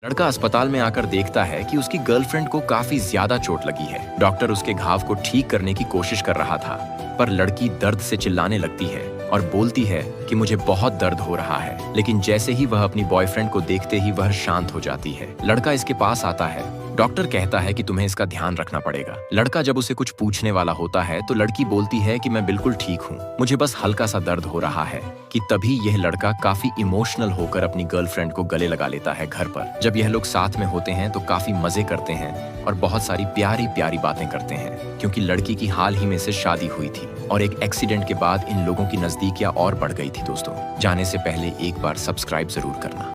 लड़का अस्पताल में आकर देखता है कि उसकी गर्लफ्रेंड को काफी ज्यादा चोट लगी है। डॉक्टर उसके घाव को ठीक करने की कोशिश कर रहा था, पर लड़की दर्द से चिल्लाने लगती है और बोलती है कि मुझे बहुत दर्द हो रहा है। लेकिन जैसे ही वह अपनी बॉयफ्रेंड को देखते ही वह शांत हो जाती है। लड़का इसके पास आता है। डॉक्टर कहता है कि तुम्हें इसका ध्यान रखना पड़ेगा। लड़का जब उसे कुछ पूछने वाला होता है तो लड़की बोलती है कि मैं बिल्कुल ठीक हूँ, मुझे बस हल्का सा दर्द हो रहा है। कि तभी यह लड़का काफी इमोशनल होकर अपनी गर्लफ्रेंड को गले लगा लेता है घर पर। जब यह लोग साथ में होते हैं तो काफी मजे करते हैं और बहुत सारी प्यारी प्यारी बातें करते हैं, क्योंकि लड़की की हाल ही में से शादी हुई थी और एक एक्सीडेंट के बाद इन लोगों की नजदीकियां और बढ़ गई थी। दोस्तों, जाने से पहले एक बार सब्सक्राइब जरूर करना।